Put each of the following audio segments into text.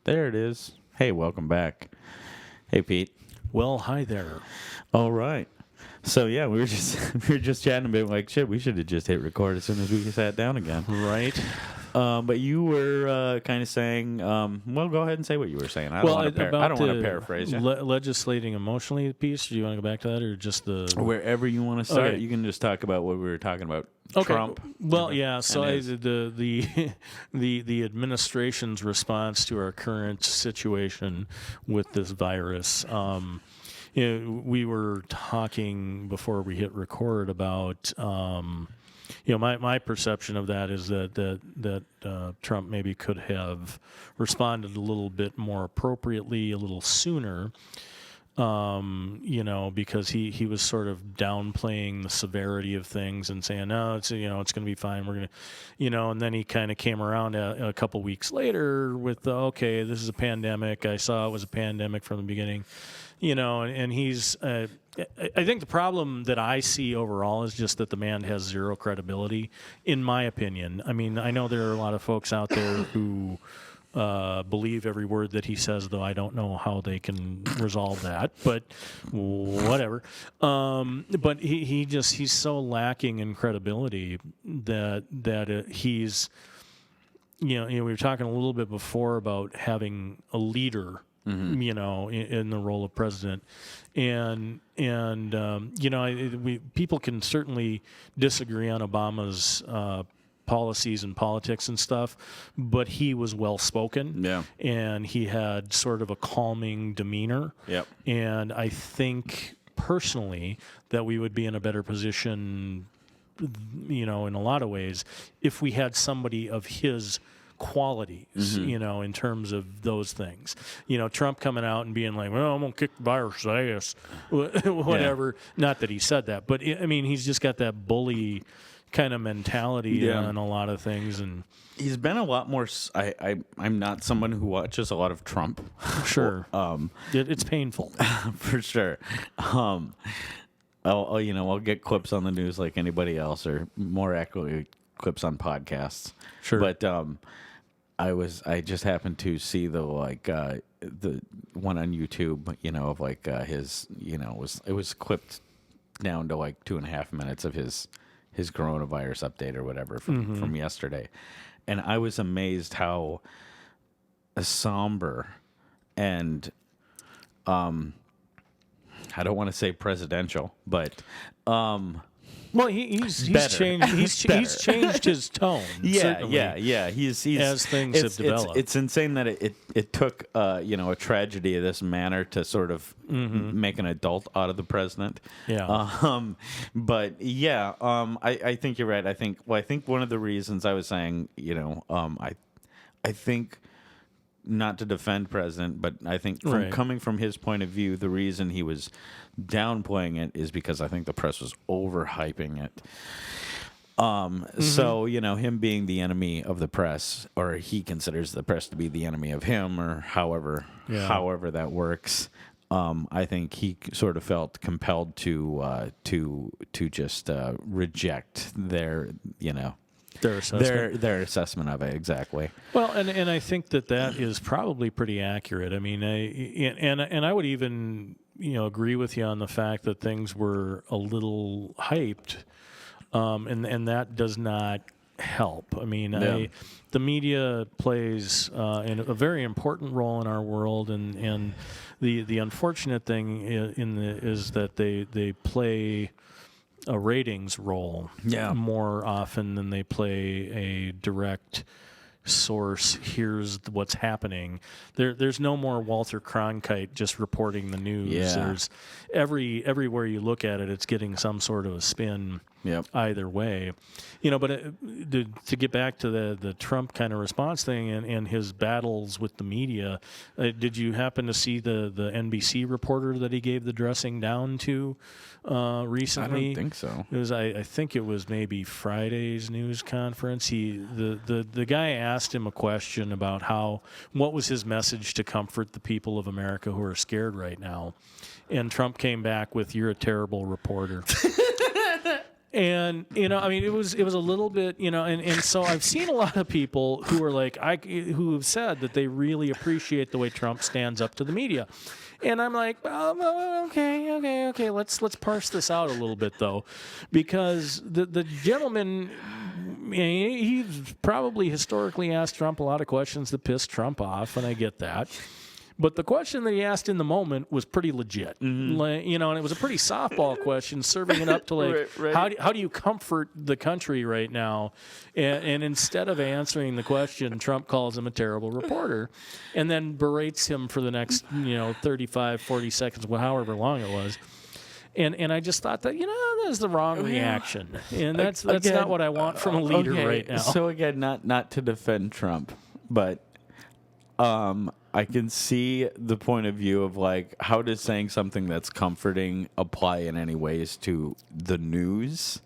There it is. Hey, welcome back. Hey, Pete. Well, hi there. All right. So yeah, we were just chatting a bit. Like shit, we should have just hit record as soon as we sat down again. Right. But you were kind of saying, well, go ahead and say what you were saying. I don't want to paraphrase you. Legislating emotionally piece. Do you want to go back to that, or just the Wherever you want to start, Okay. you can just talk about what we were talking about. Okay. Trump. Well, yeah. So and the administration's response to our current situation with this virus. We were talking before we hit record about. My perception of that is that Trump maybe could have responded a little bit more appropriately, a little sooner. Because he was sort of downplaying the severity of things and saying, no, it's going to be fine. We're going to, and then he kind of came around a couple weeks later with, okay, this is a pandemic. I saw it was a pandemic from the beginning, and he's, I think the problem that I see overall is just that the man has zero credibility, in my opinion. I mean, I know there are a lot of folks out there who believe every word that he says, though I don't know how they can resolve that, but whatever. But he's so lacking in credibility that he's, we were talking a little bit before about having a leader, in the role of president, and people can certainly disagree on Obama's policies and politics and stuff, but he was well spoken. Yeah. And he had sort of a calming demeanor. Yep. And I think personally that we would be in a better position, in a lot of ways, if we had somebody of his qualities, in terms of those things. Trump coming out and being like, well, I'm going to kick the virus ass, whatever. Yeah. Not that he said that, but I mean, he's just got that bully kind of mentality on a lot of things, and he's been a lot more. I'm not someone who watches a lot of Trump. Sure, it's painful for sure. I'll get clips on the news like anybody else, or more accurately, clips on podcasts. Sure, but I just happened to see the one on YouTube, of like his, it was clipped down to like 2.5 minutes of his coronavirus update or whatever from yesterday. And I was amazed how somber and I don't want to say presidential, but well, he's changed. He's changed his tone. Yeah. He's as things have developed. It's insane that it took a tragedy of this manner to sort of make an adult out of the president. Yeah. But yeah, I think you're right. I think one of the reasons I was saying, I think. Not to defend president, but I think coming from his point of view, the reason he was downplaying it is because I think the press was overhyping it. So, him being the enemy of the press, or he considers the press to be the enemy of him, or however that works. I think he sort of felt compelled to just reject their their assessment of it, exactly. Well, and I think that is probably pretty accurate. I mean, I would even agree with you on the fact that things were a little hyped, and that does not help. I mean, the media plays a very important role in our world, and the unfortunate thing is that they play a ratings role more often than they play a direct source. Here's what's happening. There's no more Walter Cronkite just reporting the news. There's everywhere you look at it, it's getting some sort of a spin. Either way, but to get back to the Trump kind of response thing and his battles with the media, did you happen to see the NBC reporter that he gave the dressing down to recently? I don't think so. It was I think it was maybe Friday's news conference. The guy asked him a question about what was his message to comfort the people of America who are scared right now, and Trump came back with, "You're a terrible reporter." And I mean, it was a little bit, and so I've seen a lot of people who are like, who have said that they really appreciate the way Trump stands up to the media, and I'm like, okay, let's parse this out a little bit though, because the gentleman, he's probably historically asked Trump a lot of questions that pissed Trump off, and I get that. But the question that he asked in the moment was pretty legit, and it was a pretty softball question, serving it up to like, Right. how do you comfort the country right now? And instead of answering the question, Trump calls him a terrible reporter, and then berates him for the next 35, 40 seconds, however long it was. And I just thought that that's the wrong reaction, and that's again, not what I want from a leader right now. So again, not to defend Trump, but I can see the point of view of like, how does saying something that's comforting apply in any ways to the news?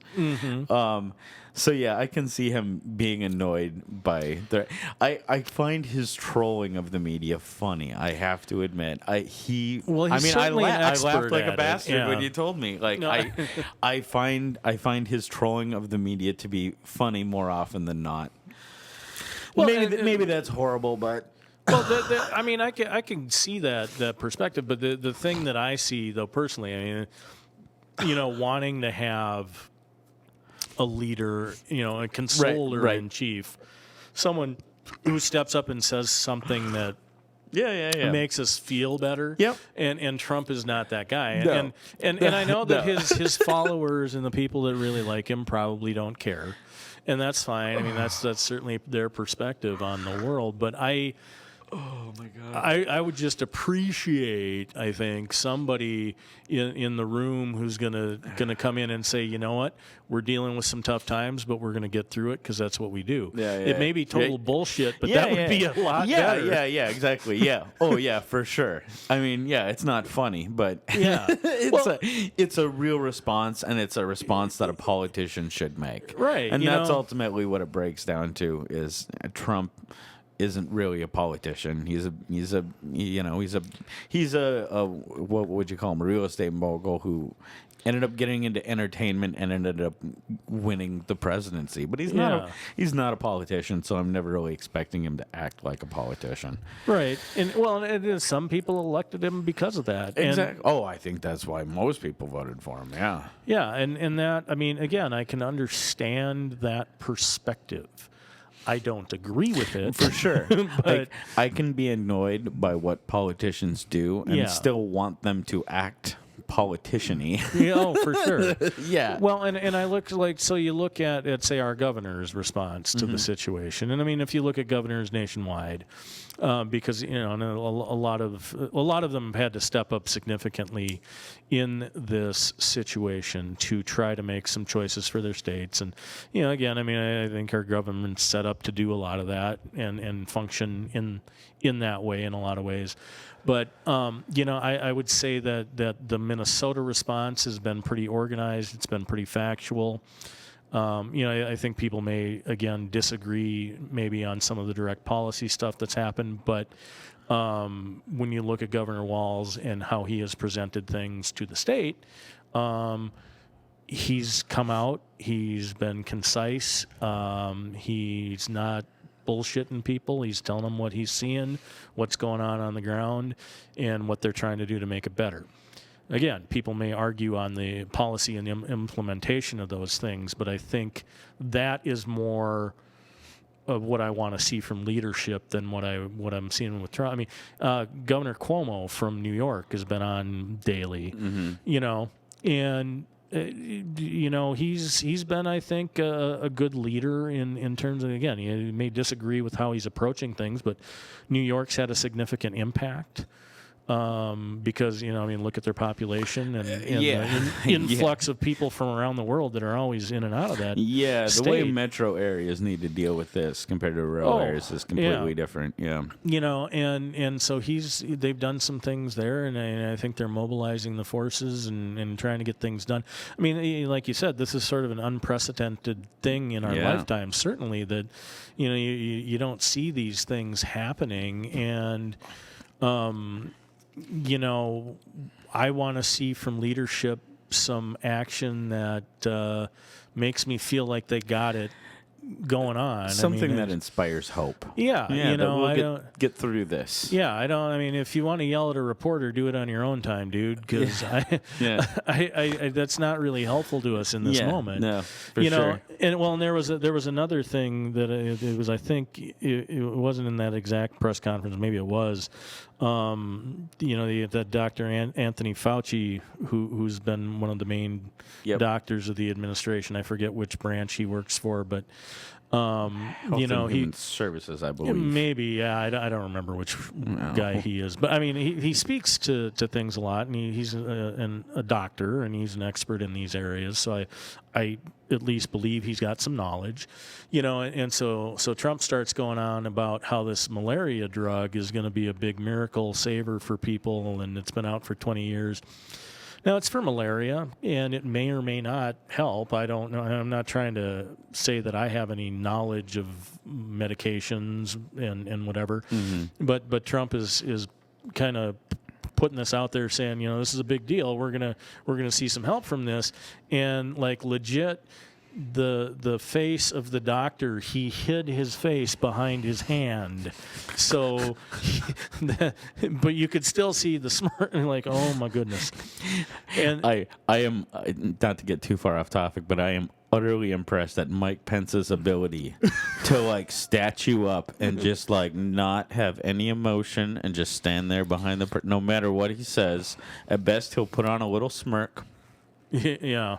So yeah, I can see him being annoyed by I find his trolling of the media funny. I have to admit. He's I certainly an laughed expert like at a it, bastard yeah. when you told me. Like No. I find his trolling of the media to be funny more often than not. Well, Maybe that's horrible, but. Well, I mean, I can see that perspective, but the thing that I see, though, personally, I mean, wanting to have a leader, a consoler in chief, someone who steps up and says something that makes us feel better. Yep. And Trump is not that guy. No. And I know that his followers and the people that really like him probably don't care, and that's fine. I mean, that's certainly their perspective on the world, but oh my God! I would just appreciate, I think, somebody in the room who's gonna come in and say, you know what, we're dealing with some tough times, but we're gonna get through it because that's what we do. It may be total bullshit, but that would be a lot better. Yeah, exactly. Yeah. Oh yeah, for sure. I mean, yeah, it's not funny, but it's a real response, and it's a response that a politician should make. Right. And that's ultimately what it breaks down to: is Trump isn't really a politician. He's a what would you call him? A real estate mogul who ended up getting into entertainment and ended up winning the presidency. But he's not a politician, so I'm never really expecting him to act like a politician. Right. And some people elected him because of that. Exactly. I think that's why most people voted for him. Yeah. Yeah, and that, I mean, again, I can understand that perspective. I don't agree with it. For sure. But I can be annoyed by what politicians do and still want them to act politician-y. For sure. Yeah. Well, and I look so you look at say our governor's response to the situation, and I mean if you look at governors nationwide, because and a lot of them had to step up significantly in this situation to try to make some choices for their states, and again, I mean I think our government's set up to do a lot of that and function in that way in a lot of ways. But, I would say that the Minnesota response has been pretty organized. It's been pretty factual. I think people may, again, disagree maybe on some of the direct policy stuff that's happened. But when you look at Governor Walz and how he has presented things to the state, he's come out. He's been concise. He's not bullshitting people. He's telling them what he's seeing, what's going on the ground, and what they're trying to do to make it better. Again, people may argue on the policy and the implementation of those things, but I think that is more of what I want to see from leadership than what I'm seeing with Trump. I mean, Governor Cuomo from New York has been on daily, and he's been, I think, a good leader in terms of, again, he may disagree with how he's approaching things, but New York's had a significant impact because, look at their population and the influx of people from around the world that are always in and out of that state. The way metro areas need to deal with this compared to rural areas is completely different. Yeah. And so they've done some things there, and I think they're mobilizing the forces and trying to get things done. I mean, like you said, this is sort of an unprecedented thing in our lifetime, certainly, that, you don't see these things happening, and I want to see from leadership some action that makes me feel like they got it going on. Something that inspires hope. Yeah, Yeah, that I we'll don't get through this. Yeah, I don't. I mean, if you want to yell at a reporter, do it on your own time, dude. Because I that's not really helpful to us in this moment. No, for sure. And there was another thing that it was. I think it wasn't in that exact press conference. Maybe it was. That Dr. Anthony Fauci, who's been one of the main doctors of the administration. I forget which branch he works for, but. Health and Human Services, I believe. Maybe, yeah. I don't remember which guy he is, but I mean, he speaks to things a lot, and he's a doctor, and he's an expert in these areas. So I at least believe he's got some knowledge, And so Trump starts going on about how this malaria drug is going to be a big miracle saver for people, and it's been out for 20 years. Now, it's for malaria, and it may or may not help. I don't know. I'm not trying to say that I have any knowledge of medications and whatever. Mm-hmm. But Trump is kind of putting this out there, saying, this is a big deal. We're gonna see some help from this, and like legit. The face of the doctor, he hid his face behind his hand, so but you could still see the smirk, like, oh my goodness. And I am, not to get too far off topic, but I am utterly impressed at Mike Pence's ability to like statue up and just like not have any emotion and just stand there behind no matter what he says. At best, he'll put on a little smirk. Yeah.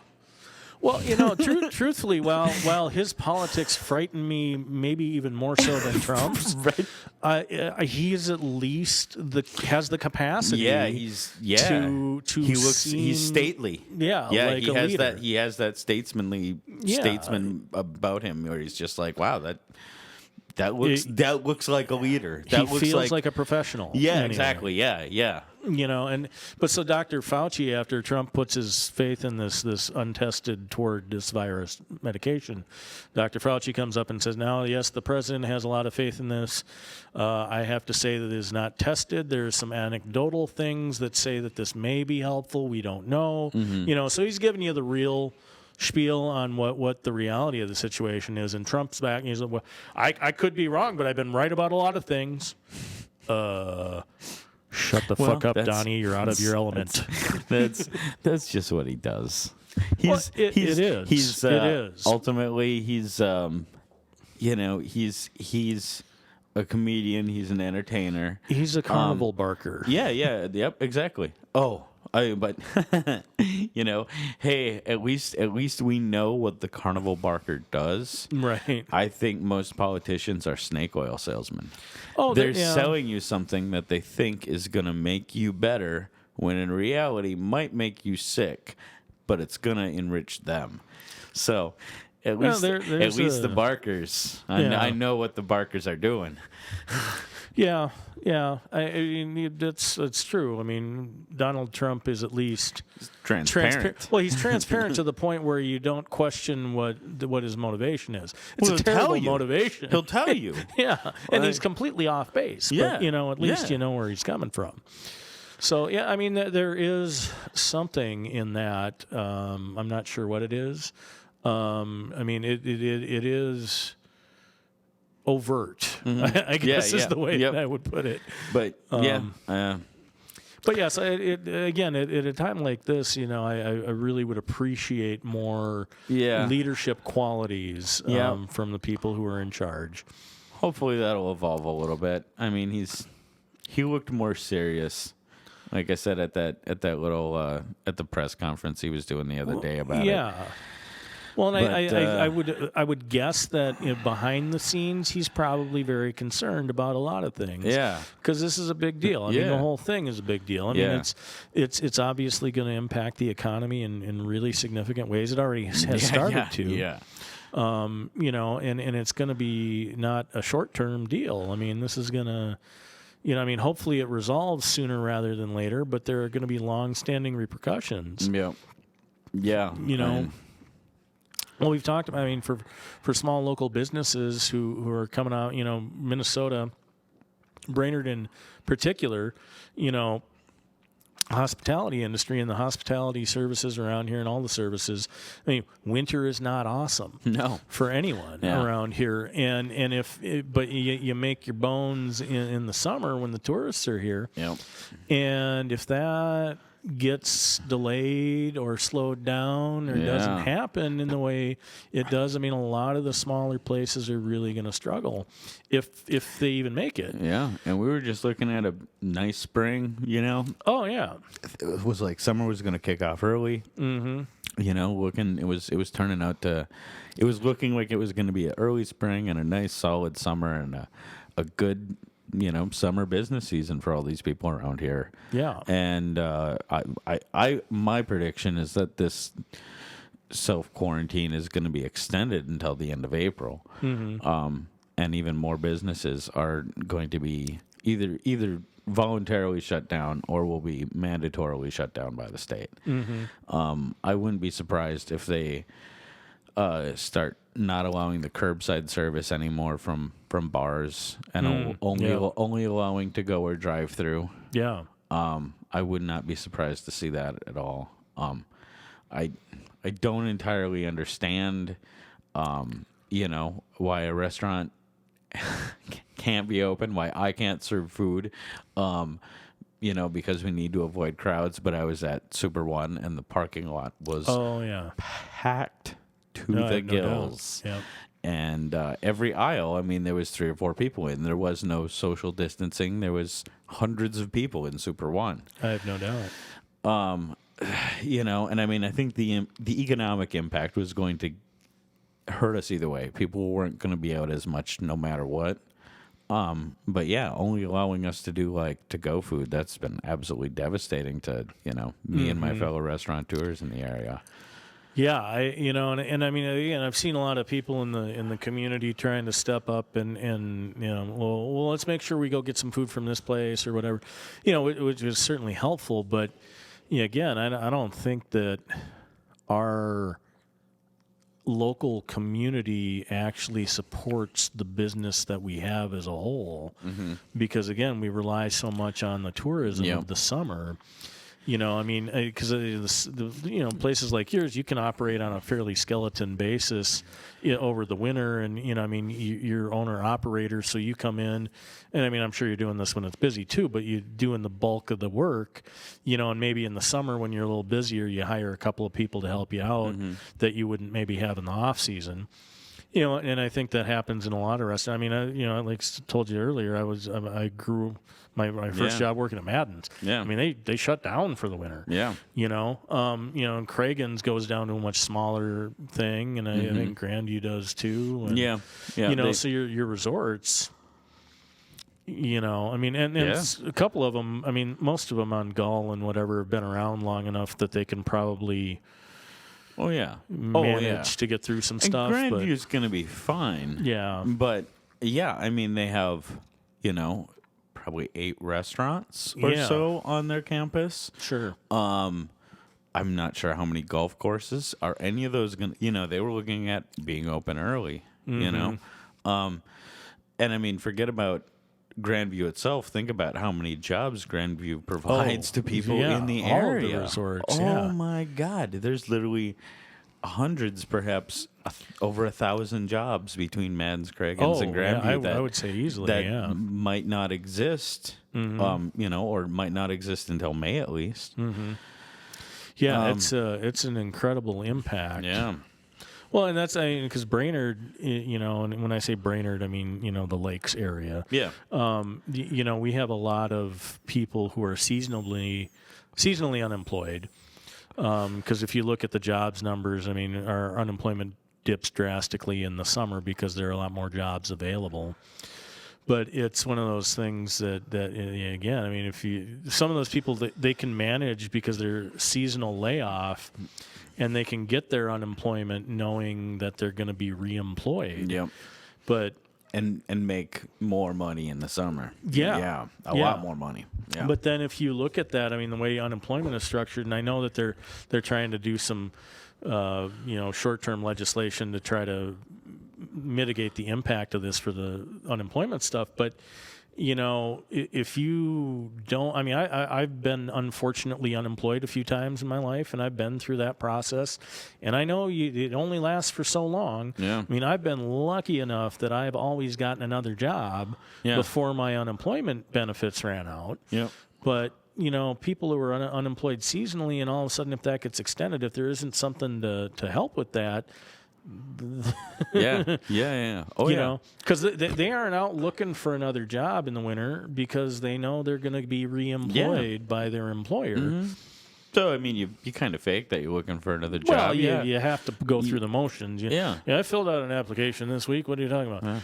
Well, truthfully, while his politics frighten me maybe even more so than Trump's, right? He is at least has the capacity. Yeah, he's stately. Yeah, like he has leader. He has that statesman about him, where he's just like, wow, that looks like a leader. That he feels like a professional. Yeah, anyway. exactly. Yeah. But so Dr. Fauci, after Trump puts his faith in this untested toward this virus medication, Dr. Fauci comes up and says, now, yes, the president has a lot of faith in this. I have to say that it is not tested. There's some anecdotal things that say that this may be helpful. We don't know. Mm-hmm. So he's giving you the real spiel on what the reality of the situation is. And Trump's back, and he's like, well, I could be wrong, but I've been right about a lot of things. Shut the fuck up, Donnie. You're out of your element. That's just what he does. It is. Ultimately, he's a comedian. He's an entertainer. He's a carnival barker. Yep, exactly. But hey, at least we know what the carnival barker does. Right. I think most politicians are snake oil salesmen. Oh, they're selling you something that they think is going to make you better, when in reality might make you sick, but it's going to enrich them. So at least the barkers, I know what the barkers are doing. Yeah. I mean, that's true. I mean, Donald Trump is at least transparent. Well, he's transparent to the point where you don't question what his motivation is. It's a terrible motivation. He'll tell you. Yeah, and he's completely off base. Yeah, but, at least you know where he's coming from. So, I mean, there is something in that. I'm not sure what it is. I mean, it is overt, I guess is the way that I would put it. But but yes, again, at a time like this, I really would appreciate more leadership qualities from the people who are in charge. Hopefully that'll evolve a little bit. I mean, he looked more serious, like I said at that little at the press conference he was doing the other day about it. Yeah. Well, and I would guess that behind the scenes he's probably very concerned about a lot of things. Yeah, because this is a big deal. I mean, the whole thing is a big deal. I mean, it's obviously going to impact the economy in really significant ways. It already has started to. Yeah. And it's going to be not a short-term deal. I mean, this is going to. Hopefully it resolves sooner rather than later, but there are going to be long-standing repercussions. Yeah. Yeah. Well, we've talked about, for small local businesses who are coming out, Minnesota, Brainerd in particular, hospitality industry and the hospitality services around here and all the services. I mean, winter is not awesome. No. For anyone around here. And but you make your bones in the summer when the tourists are here. Yep. And if that gets delayed or slowed down or doesn't happen in the way it does, I mean, a lot of the smaller places are really going to struggle if they even make it. Yeah, and we were just looking at a nice spring, Oh, yeah. It was like summer was going to kick off early. Mm-hmm. It was turning out to, it was looking like it was going to be an early spring and a nice solid summer and a good, summer business season for all these people around here. Yeah. And my prediction is that this self-quarantine is going to be extended until the end of April. Mm-hmm. And even more businesses are going to be either voluntarily shut down or will be mandatorily shut down by the state. Mm-hmm. I wouldn't be surprised if they start not allowing the curbside service anymore from bars and only allowing to go or drive through. Yeah. I would not be surprised to see that at all. I don't entirely understand, why a restaurant can't be open, why I can't serve food, because we need to avoid crowds. But I was at Super One and the parking lot was packed to the gills. Yep. And every aisle, I mean, there was 3 or 4 people in. There was no social distancing. There was hundreds of people in Super One. I have no doubt. And I mean, I think the economic impact was going to hurt us either way. People weren't going to be out as much no matter what. But yeah, only allowing us to do like to-go food, that's been absolutely devastating to, me and my fellow restaurateurs in the area. Yeah, and I mean, again, I've seen a lot of people in the community trying to step up and well, let's make sure we go get some food from this place or whatever, which was certainly helpful. But again, I don't think that our local community actually supports the business that we have as a whole, because again, we rely so much on the tourism of the summer. I mean, because places like yours, you can operate on a fairly skeleton basis over the winter, and I mean, you're owner operator, so you come in, and I mean, I'm sure you're doing this when it's busy too, but you're doing the bulk of the work, and maybe in the summer when you're a little busier, you hire a couple of people to help you out that you wouldn't maybe have in the off season. And I think that happens in a lot of restaurants. I mean, like I told you earlier, I grew my first job working at Madden's. Yeah. I mean, they shut down for the winter. Yeah. And Cragen's goes down to a much smaller thing, and I think Grandview does too. And, yeah. So your resorts, I mean, and a couple of them, I mean, most of them on Gull and whatever have been around long enough that they can probably manage to get through some stuff. Grandview's going to be fine. Yeah. But, I mean, they have, probably 8 restaurants or so on their campus. Sure. I'm not sure how many golf courses. Are any of those going to, they were looking at being open early, And, I mean, forget about Grandview itself. Think about how many jobs Grandview provides to people in the area. All of the resorts, my God. There's literally hundreds, perhaps over 1,000 jobs between Madden's, Cragen's, and Grandview. I would say easily, that might not exist, or might not exist until May at least. Mm-hmm. Yeah, it's an incredible impact. Yeah. Well, and that's because Brainerd, and when I say Brainerd, I mean the lakes area. Yeah. We have a lot of people who are seasonally unemployed. Because if you look at the jobs numbers, I mean, our unemployment dips drastically in the summer because there are a lot more jobs available. But it's one of those things that again, I mean, some of those people they can manage because they're seasonal layoff, and they can get their unemployment knowing that they're going to be reemployed. Yep. But and make more money in the summer. Yeah. A lot more money. Yeah. But then if you look at that, I mean, the way unemployment is structured, and I know that they're trying to do some short-term legislation to try to mitigate the impact of this for the unemployment stuff, but if you don't, I mean, I've been unfortunately unemployed a few times in my life, and I've been through that process, and I know it only lasts for so long. Yeah. I mean, I've been lucky enough that I've always gotten another job before my unemployment benefits ran out. Yeah. But, people who are unemployed seasonally, and all of a sudden, if that gets extended, if there isn't something to help with that, yeah. Oh, because they aren't out looking for another job in the winter because they know they're going to be reemployed by their employer. Mm-hmm. So, I mean, you kind of fake that you're looking for another job. Well, you have to go through the motions. Yeah. I filled out an application this week. What are you talking about?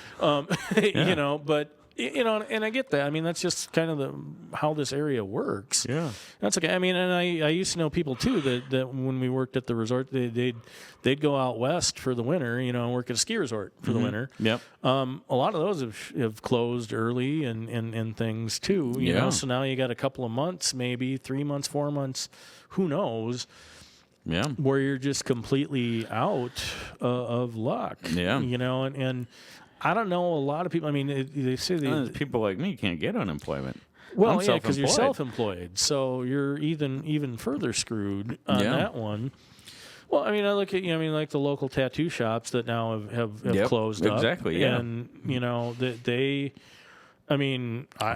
But and I get that. I mean, that's just kind of how this area works. Yeah. That's okay. I mean, and I used to know people too that when we worked at the resort, they'd go out west for the winter, work at a ski resort for the winter. Yep. A lot of those have closed early and things too, you know. So now you got a couple of months, maybe 3 months, 4 months, who knows. Yeah. Where you're just completely out of luck. Yeah. And I don't know a lot of people. I mean, they say people like me can't get unemployment. Well, yeah, because you're self-employed, so you're even further screwed on that one. Well, I mean, I look at like the local tattoo shops that now have closed up. Exactly. Yeah. And they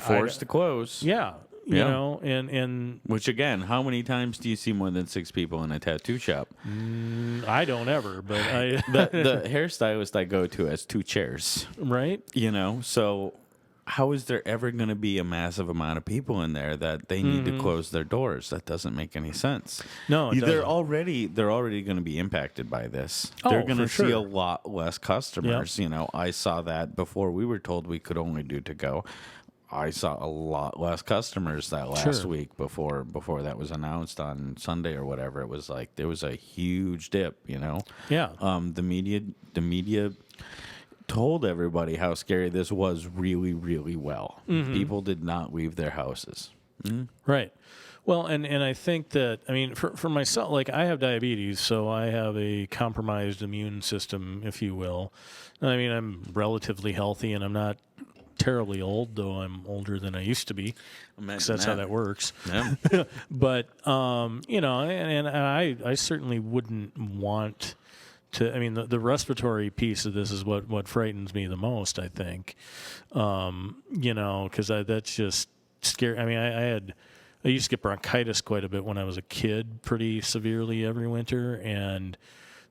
forced to close. Yeah. You know, and which again, how many times do you see more than 6 people in a tattoo shop? I don't ever, but the hairstylist I go to has 2 chairs, right? So how is there ever going to be a massive amount of people in there that they need to close their doors? That doesn't make any sense. No, they're already going to be impacted by this. Oh, they're going to see sure. a lot less customers. Yep. I saw that before we were told we could only do to go. I saw a lot less customers that last week before that was announced on Sunday or whatever. It was like there was a huge dip, Yeah. The media told everybody how scary this was really, really well. Mm-hmm. People did not leave their houses. Mm-hmm. Right. Well, and I think that, I mean, for myself, like I have diabetes, so I have a compromised immune system, if you will. I mean, I'm relatively healthy and I'm not terribly old, though I'm older than I used to be. Because that's how that works. Yeah. But and I certainly wouldn't want to. I mean, the respiratory piece of this is what frightens me the most, I think. Because that's just scary. I mean, I used to get bronchitis quite a bit when I was a kid, pretty severely every winter, and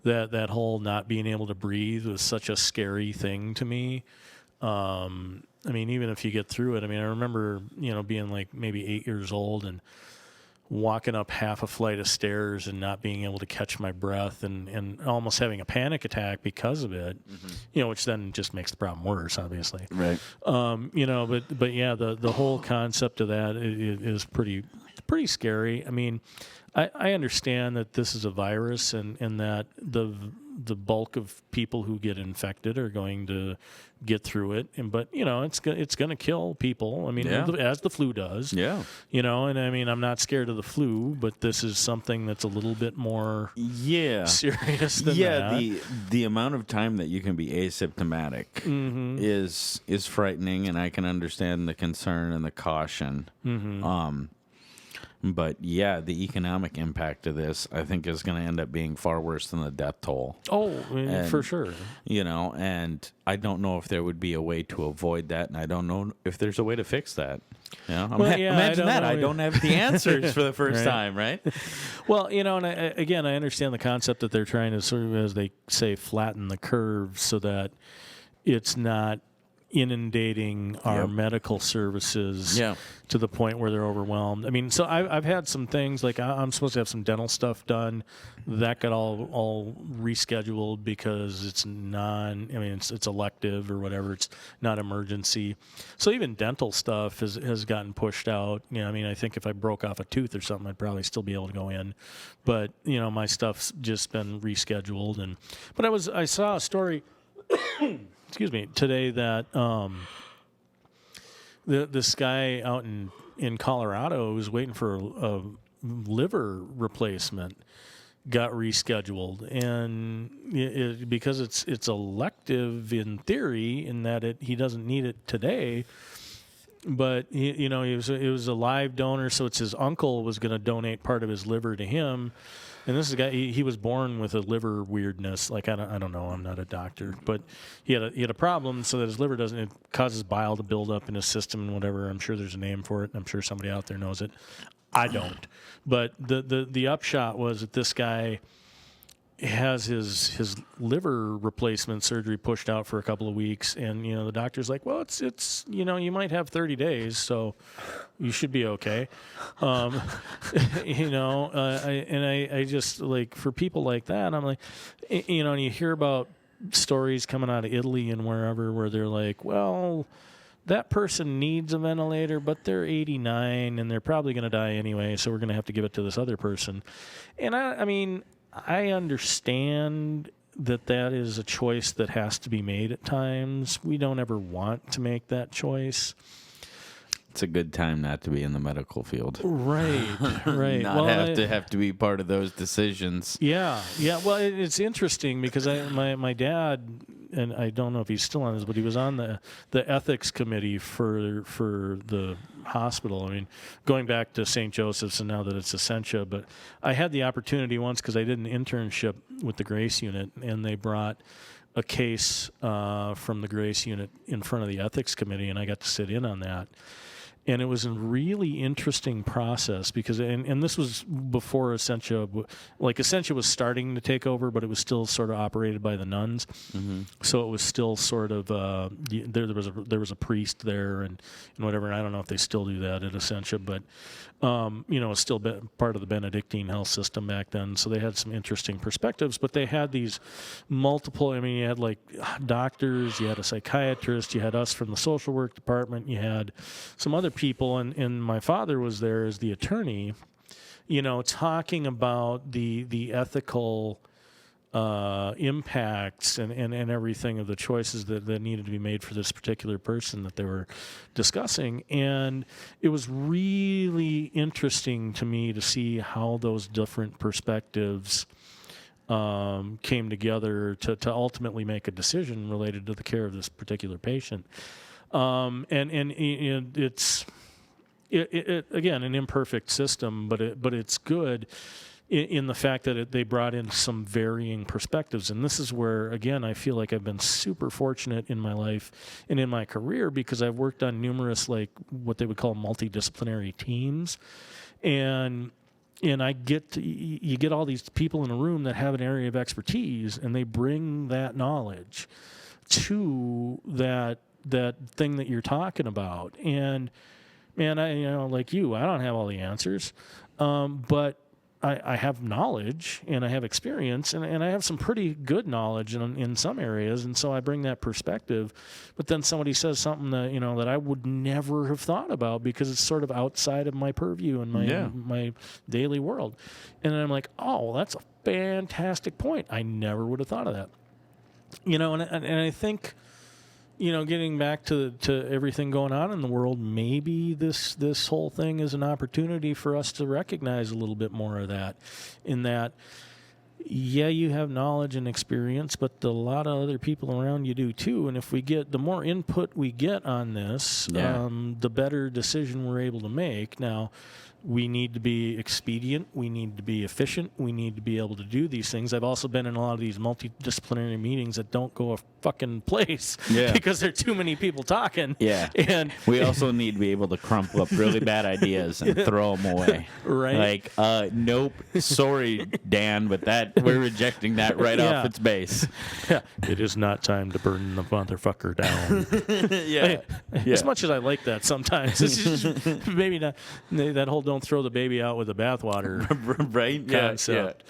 that whole not being able to breathe was such a scary thing to me. I mean, even if you get through it, I mean, I remember, being like maybe 8 years old and walking up half a flight of stairs and not being able to catch my breath and almost having a panic attack because of it, which then just makes the problem worse, obviously. Right. But yeah, the whole concept of that is pretty scary. I mean, I understand that this is a virus and that the bulk of people who get infected are going to get through it, but it's going to kill people. I mean, as the flu does. Yeah. And I mean, I'm not scared of the flu, but this is something that's a little bit more serious than that. Yeah, the amount of time that you can be asymptomatic is frightening, and I can understand the concern and the caution. But yeah, the economic impact of this, I think, is going to end up being far worse than the death toll. Oh, for sure. And I don't know if there would be a way to avoid that, and I don't know if there's a way to fix that. Imagine that. I don't have the answers for the first time, right? Well, and I understand the concept that they're trying to sort of, as they say, flatten the curve so that it's not inundating our medical services to the point where they're overwhelmed. I mean, so I've had some things like I'm supposed to have some dental stuff done that got all rescheduled because it's it's elective or whatever. It's not emergency. So even dental stuff has gotten pushed out. I mean, I think if I broke off a tooth or something, I'd probably still be able to go in. But my stuff's just been rescheduled. But I saw a story excuse me, today that this guy out in Colorado who's waiting for a liver replacement got rescheduled, and because it's elective in theory, in that he doesn't need it today. but he was a live donor, so it's his uncle was going to donate part of his liver to him. And this is a guy. He was born with a liver weirdness. Like I don't know. I'm not a doctor, but he had a problem so that his liver doesn't. It causes bile to build up in his system and whatever. I'm sure there's a name for it. I'm sure somebody out there knows it. I don't. But the upshot was that this guy has his liver replacement surgery pushed out for a couple of weeks, and the doctor's like, well, it's you might have 30 days, so you should be okay. I just like, for people like that, I'm like, and you hear about stories coming out of Italy and wherever where they're like, well, that person needs a ventilator, but they're 89 and they're probably going to die anyway, so we're going to have to give it to this other person. And I mean, I understand that is a choice that has to be made at times. We don't ever want to make that choice. It's a good time not to be in the medical field. Right. Not have to be part of those decisions. Yeah. Well, it's interesting because my dad, and I don't know if he's still on this, but he was on the ethics committee for the hospital. I mean, going back to St. Joseph's and now that it's Essentia, but I had the opportunity once because I did an internship with the Grace Unit, and they brought a case from the Grace Unit in front of the ethics committee, and I got to sit in on that. And it was a really interesting process because, and this was before Essentia, like Essentia was starting to take over, but it was still sort of operated by the nuns. Mm-hmm. So it was still sort of, there was a priest there and whatever. And I don't know if they still do that at Essentia, but, it's still part of the Benedictine health system back then. So they had some interesting perspectives, but they had these multiple, you had like doctors, you had a psychiatrist, you had us from the social work department, you had some other people, and my father was there as the attorney, talking about the ethical impacts and everything of the choices that needed to be made for this particular person that they were discussing. And it was really interesting to me to see how those different perspectives came together to ultimately make a decision related to the care of this particular patient. It's again an imperfect system, but it's good in the fact that they brought in some varying perspectives. And this is where, again, I feel like I've been super fortunate in my life and in my career because I've worked on numerous, like, what they would call multidisciplinary teams. And I you get all these people in a room that have an area of expertise, and they bring that knowledge to that thing that you're talking about. And, man, like you, I don't have all the answers, but I have knowledge and I have experience and I have some pretty good knowledge in some areas, and so I bring that perspective. But then somebody says something that that I would never have thought about because it's sort of outside of my purview and my daily world, and then I'm like, oh, well, that's a fantastic point. I never would have thought of that. And I think, getting back to everything going on in the world, maybe this whole thing is an opportunity for us to recognize a little bit more of that, in that, yeah, you have knowledge and experience, but a lot of other people around you do too. And if the more input we get on this, the better decision we're able to make. Now, we need to be expedient. We need to be efficient. We need to be able to do these things. I've also been in a lot of these multidisciplinary meetings that don't go a fucking place because there are too many people talking. Yeah. And we also need to be able to crumple up really bad ideas and throw them away. Right. Like, nope, sorry, Dan, but we're rejecting that right off its base. Yeah. It is not time to burn the motherfucker down. As much as I like that sometimes, it's just maybe not that whole don't throw the baby out with the bathwater right concept.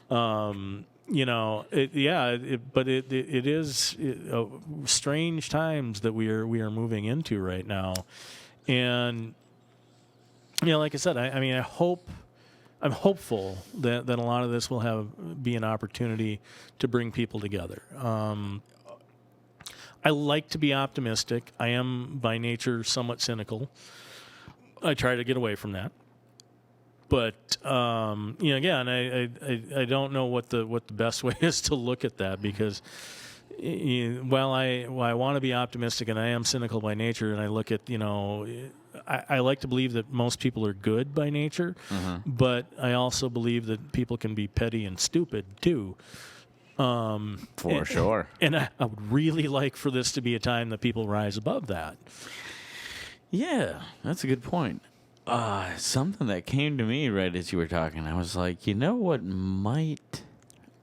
But it is strange times that we are moving into right now. And like I said, I'm hopeful that a lot of this will be an opportunity to bring people together. I like to be optimistic. I am by nature somewhat cynical. I try to get away from that. But again, I don't know what the best way is to look at that, because Well, I want to be optimistic, and I am cynical by nature. And I look at, I like to believe that most people are good by nature, but I also believe that people can be petty and stupid too. For sure. And I would really like for this to be a time that people rise above that. Yeah, that's a good point. Something that came to me right as you were talking, I was like, you know what might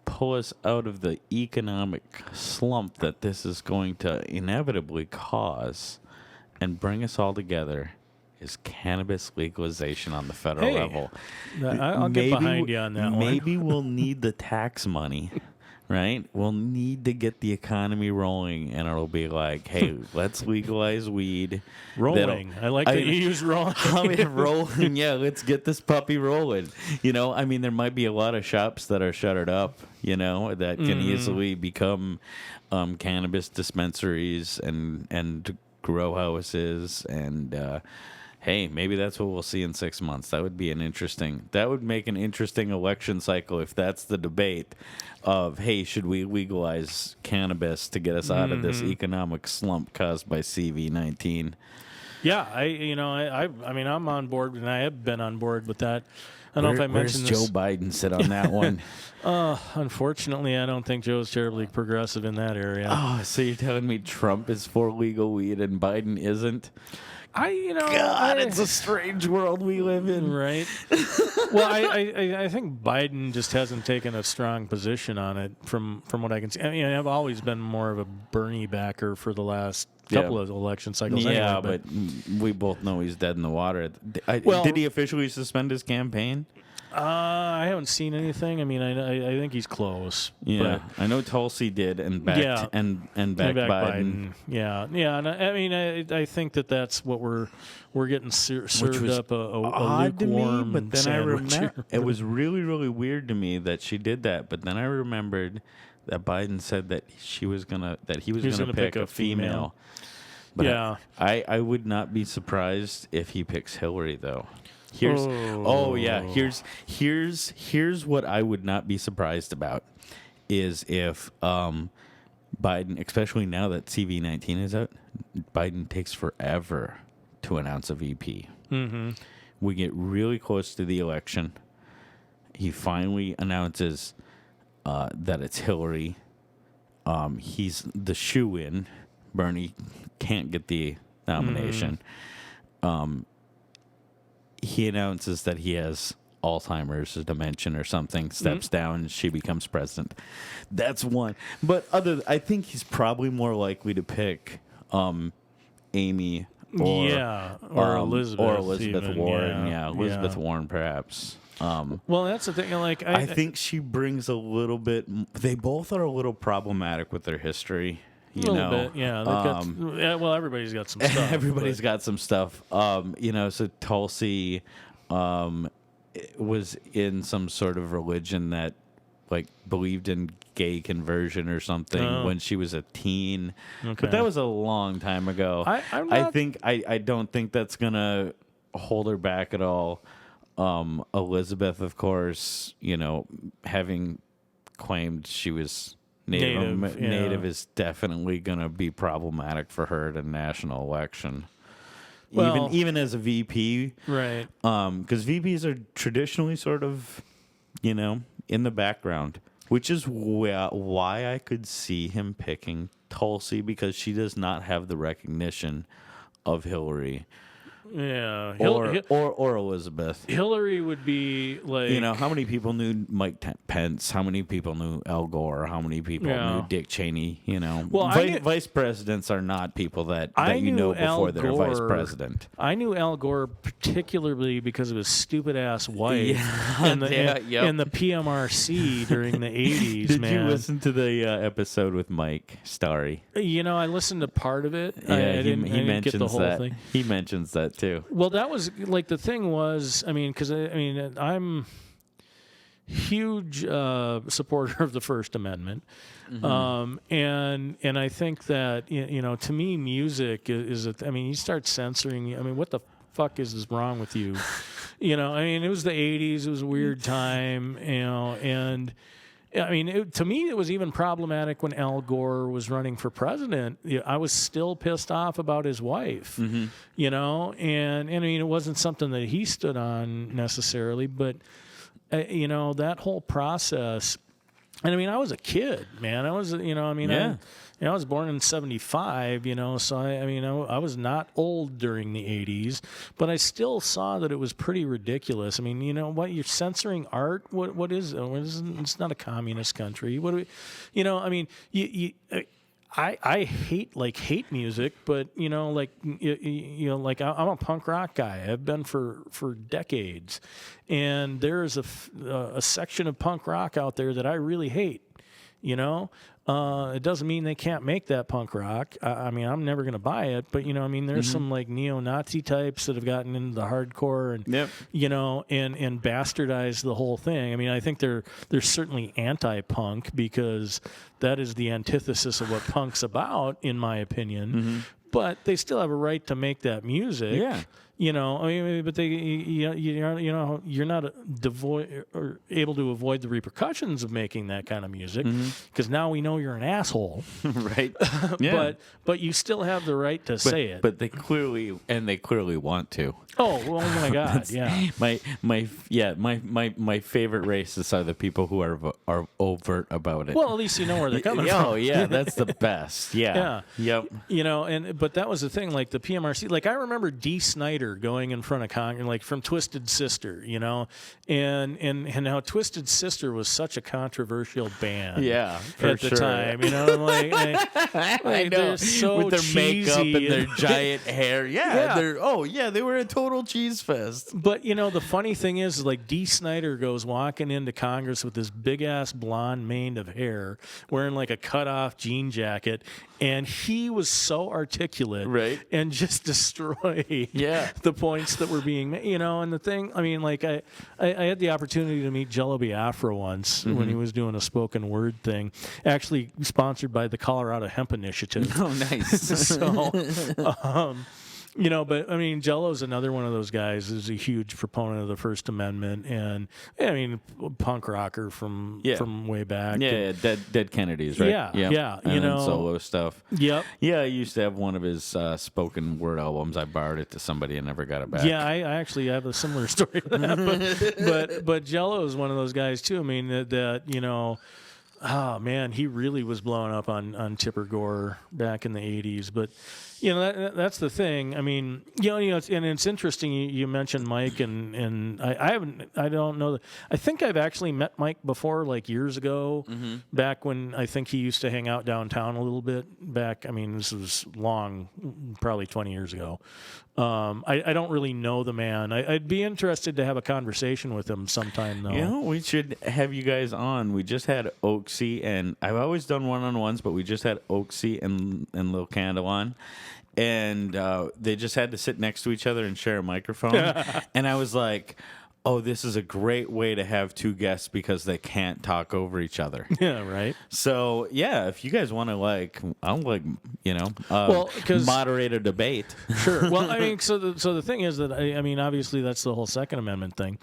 pull us out of the economic slump that this is going to inevitably cause and bring us all together is cannabis legalization on the federal level. I'll get behind you on that one. Maybe we'll need the tax money. Right? We'll need to get the economy rolling, and it'll be like, hey, let's legalize weed. Rolling. I like that you use rolling. Rolling, yeah, let's get this puppy rolling. There might be a lot of shops that are shuttered up, that can easily become cannabis dispensaries and grow houses. And, hey, maybe that's what we'll see in 6 months. That would make an interesting election cycle if that's the debate of, hey, should we legalize cannabis to get us out of this economic slump caused by CV-19? Yeah, I'm on board, and I have been on board with that. I don't know if I mentioned this. Where's Joe Biden sit on that one? Unfortunately, I don't think Joe's terribly progressive in that area. Oh, so you're telling me Trump is for legal weed and Biden isn't? God, it's a strange world we live in. Right. Well, I think Biden just hasn't taken a strong position on it from what I can see. I've always been more of a Bernie backer for the last couple of election cycles. Yeah, anyway, but we both know he's dead in the water. Did he officially suspend his campaign? I haven't seen anything. I think he's close. Yeah, I know Tulsi did and backed and backed Biden. Yeah, and I think that's what we're getting served up a odd to me, but then I remember it was really, really weird to me that she did that. But then I remembered that Biden said that he was gonna pick a female. But yeah, I would not be surprised if he picks Hillary though. Here's what I would not be surprised about is if Biden, especially now that CV-19 is out, Biden takes forever to announce a VP. Mm-hmm. We get really close to the election. He finally announces that it's Hillary. He's the shoe-in. Bernie can't get the nomination. He announces that he has Alzheimer's or dementia or something, steps down, she becomes president. That's one. But I think he's probably more likely to pick Amy or Elizabeth Warren. Yeah, Elizabeth Warren perhaps. Well, that's the thing. I think she brings a little bit. They both are a little problematic with their history. A little bit, yeah. Well, everybody's got some stuff. Everybody's got some stuff. So Tulsi was in some sort of religion that believed in gay conversion or something when she was a teen. Okay. But that was a long time ago. I don't think that's gonna hold her back at all. Elizabeth, of course, having claimed she was Native is definitely going to be problematic for her at a national election. Well, even as a VP. Right. Because VPs are traditionally sort of, in the background, which is why I could see him picking Tulsi, because she does not have the recognition of Hillary. Yeah, or Elizabeth. Hillary would be like, how many people knew Mike Pence? How many people knew Al Gore? How many people knew Dick Cheney? Well, vice presidents are not people that you know before they're vice president. I knew Al Gore particularly because of his stupid ass wife and the PMRC during the 80s. Did you listen to the episode with Mike Starry? I listened to part of it. Yeah, I didn't get the whole thing. He mentions that too. Well, that was the thing was, because I'm huge supporter of the First Amendment, and I think that to me, music is you start censoring. What the fuck is wrong with you? It was the '80s. It was a weird time, and I mean, to me, it was even problematic when Al Gore was running for president. I was still pissed off about his wife, you know, and I mean, it wasn't something that he stood on necessarily, but, you know, that whole process. And I mean, I was a kid, man. I was, you know, I mean, I was born in 75, you know, so I mean, I was not old during the 80s, but I still saw that it was pretty ridiculous. I mean, you know what? You're censoring art? What is it's not a communist country. What do we, you know, I mean, I hate music, but you know, like you know, like I'm a punk rock guy. I've been for decades, and there is a section of punk rock out there that I really hate. You know, it doesn't mean they can't make that punk rock. I mean, I'm never going to buy it, but you know, I mean, there's some like neo-Nazi types that have gotten into the hardcore and you know, and bastardized the whole thing. I mean, I think they're certainly anti-punk because that is the antithesis of what punk's about, in my opinion. But they still have a right to make that music. Yeah. You know, I mean, but you're not devoid or able to avoid the repercussions of making that kind of music because now we know you're an asshole, right? Yeah. But you still have the right to say it. But they clearly want to. Oh my God! Yeah. My favorite racists are the people who are overt about it. Well, at least you know where they're coming from. Oh yeah, that's the best. Yeah. Yep. You know, but that was the thing. Like the PMRC, like I remember Dee Snider going in front of Congress, like from Twisted Sister, you know, and how Twisted Sister was such a controversial band. Yeah, at the time, you know, like I know, they're so with their cheesy makeup and their giant hair. Yeah, they were a total cheese fest. But you know, the funny thing is, like Dee Snider goes walking into Congress with this big ass blonde mane of hair, wearing like a cut off jean jacket, and he was so articulate, right, and just destroy the points that were being made, you know. And the thing, I mean, like I had the opportunity to meet Jello Biafra once when he was doing a spoken word thing, actually sponsored by the Colorado Hemp Initiative. Oh, nice. So, you know, but I mean, Jello's another one of those guys who's a huge proponent of the First Amendment, and I mean, punk rocker from way back. Yeah, Dead Kennedys, right? Yeah, and you know, solo stuff. Yep. Yeah, I used to have one of his spoken word albums. I borrowed it to somebody and never got it back. Yeah, I actually have a similar story to that. But Jello is one of those guys too. I mean, that you know. Oh man, he really was blowing up on Tipper Gore back in the '80s. But you know, that's the thing. I mean, you know, it's interesting. You mentioned Mike, and I don't know. I think I've actually met Mike before, like years ago, back when I think he used to hang out downtown a little bit. Back, I mean, this was long, probably 20 years ago. I don't really know the man. I'd be interested to have a conversation with him sometime, though. You know, we should have you guys on. We just had Oaksy, and I've always done one-on-ones, but we just had Oaksy and Lil Candle on. And they just had to sit next to each other and share a microphone. And I was like, oh, this is a great way to have two guests because they can't talk over each other. Yeah, right. So, yeah, if you guys want to, you know, moderate a debate. Sure. Well, I mean, so the thing is that, I mean, obviously that's the whole Second Amendment thing.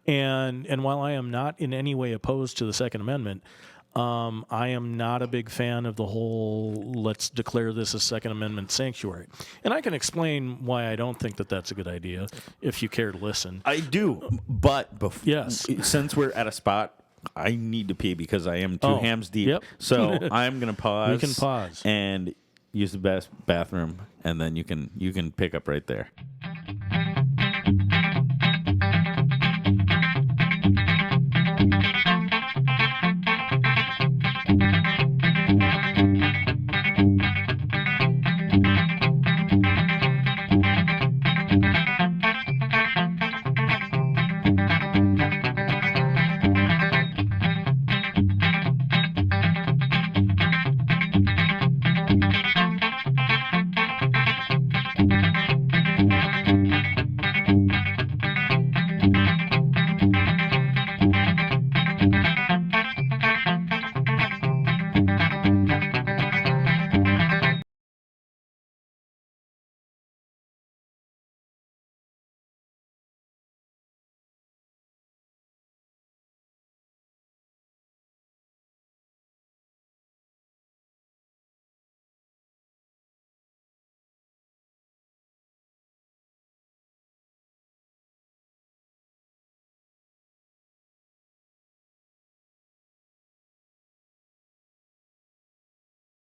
And while I am not in any way opposed to the Second Amendment, I am not a big fan of the whole let's declare this a Second Amendment sanctuary. And I can explain why I don't think that that's a good idea if you care to listen. I do, but since we're at a spot, I need to pee because I am two hams deep. Yep. So I'm going to pause. We can pause. And use the best bathroom, and then you can pick up right there.